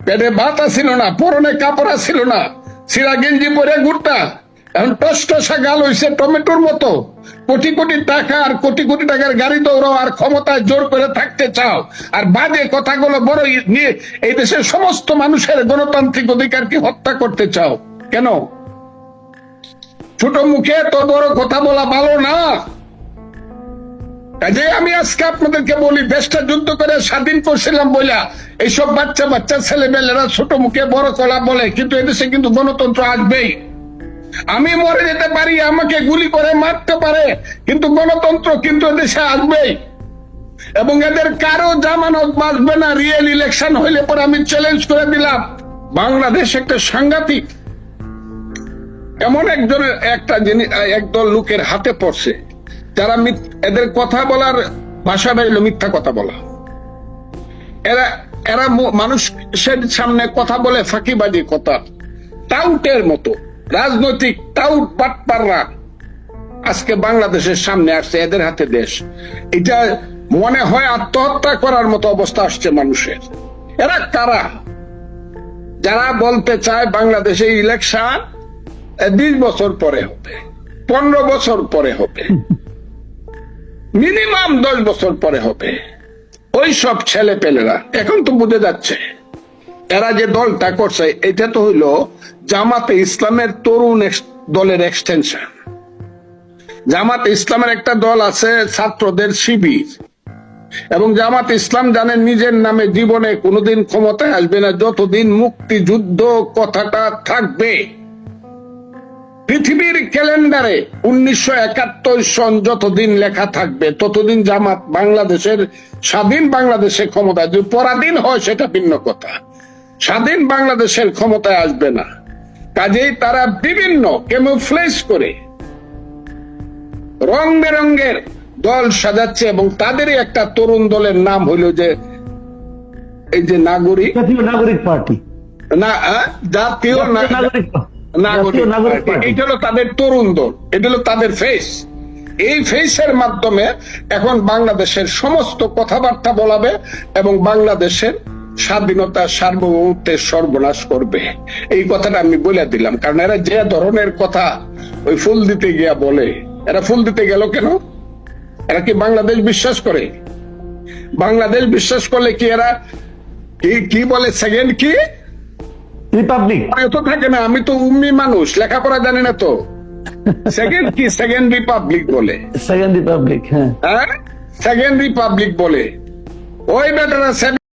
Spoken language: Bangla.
পেটে ভাত আসিল না, পরনে কাপড় আসিল না, সিরা গেঞ্জি পরে ঘুরতা, এখন টসটসা গাল হইছে টমেটোর মতো। কোটি কোটি টাকা আর কোটি কোটি টাকার গাড়ি দৌড়াও আর ক্ষমতায় জোর করে থাকতে চাও, আর বাজে কথাগুলো বড় নিয়ে এই দেশের সমস্ত মানুষের গণতান্ত্রিক অধিকারকে হত্যা করতে চাও কেন? ছোট মুখে তো বড় কথা বলা ভালো না। কাজে আমি আজকে আপনাদেরকে বলি, দেশটা যুদ্ধ করে স্বাধীন করছিলাম বইলা এইসব বাচ্চা বাচ্চা ছেলেমেয়েরা ছোট মুখে বড় কলা বলে, কিন্তু এদেশে কিন্তু গণতন্ত্র আসবেই। আমি মরে যেতে পারি, আমাকে গুলি করে মারতে পারে, কিন্তু গণতন্ত্র কিন্তু দেশে আসবেই। এবং এদের কারো জামানত বাঁচবে না। রিয়েল ইলেকশন হইলে পরে আমি চ্যালেঞ্জ করে দিলাম, বাংলাদেশ একটা সাংঘাতিক এমন একটা জিনিস একদল লোকের হাতে পড়ছে, যারা এদের কথা বলার ভাষাটা হইল মিথ্যা কথা বলা। এরা মানুষের সামনে কথা বলে ফাঁকিবাজি কথা, টাউটের মতো রাজনৈতিক টাউট বাটপাররা আজকে বাংলাদেশের সামনে আসছে, এদের হাতে দেশ। এটা মনে হয় আত্মহত্যা করার মতো অবস্থা আসছে মানুষের। এরা কারা? যারা বলতে চায় বাংলাদেশে ইলেকশন 20 বছর পরে হবে, 15 বছর পরে হবে, মিনিমাম 10 বছর পরে হবে। ওই সব ছেলে পেলেরা এখন তো বুঝে যাচ্ছে এরা যে দলটা করছে এটা তো হইলো জামাতে ইসলামের তরুণ দলের এক্সটেনশন। জামাত ইসলামের একটা দল আছে ছাত্রদের শিবির, এবং জামাত ইসলাম জানেন নিজের নামে জীবনে কোনোদিন ক্ষমতায় আসবে না যতদিন মুক্তিযুদ্ধ কথাটা থাকবে। পৃথিবীর ক্যালেন্ডারে 1971 সন যতদিন লেখা থাকবে ততদিন জামাত বাংলাদেশের স্বাধীন বাংলাদেশে ক্ষমতায়, যদি পরাধীন হয় সেটা ভিন্ন কথা, স্বাধীন বাংলাদেশের ক্ষমতায় আসবে না। কাজেই তারা বিভিন্ন ক্যামোফ্লেজ করে রং বেরঙ্গের দল সাজাচ্ছে, এবং তাদেরই একটা তরুণ দলের নাম হইল যে এই যে নাগরিক পার্টি, না জাতীয় নাগরিক পার্টি। এটা হলো তাদের তরুণ দল, এটা হলো তাদের ফেস। এই ফেসের মাধ্যমে এখন বাংলাদেশের সমস্ত কথাবার্তা বলাবে এবং বাংলাদেশের স্বাধীনতা সার্বভৌমত্বের সর্বনাশ করবে। এই কথাটা আমি বলে দিলাম, কারণ এরা যে ধরনের কথা ওই ফুল দিতে গিয়া বলে, এরা ফুল দিতে গেল কেন? এরা কি বাংলাদেশ বিশ্বাস করে? বাংলাদেশ বিশ্বাস করলে কি এরা কি বলে সেকেন্ড কি রিপাবলিক তো থাকে না? আমি তো উম্মি মানুষ, লেখাপড়া জানি না তো। সেকেন্ড কি? সেকেন্ড রিপাবলিক বলে। সেকেন্ড রিপাবলিক, হ্যাঁ, সেকেন্ড রিপাবলিক বলে। ওই বেটারা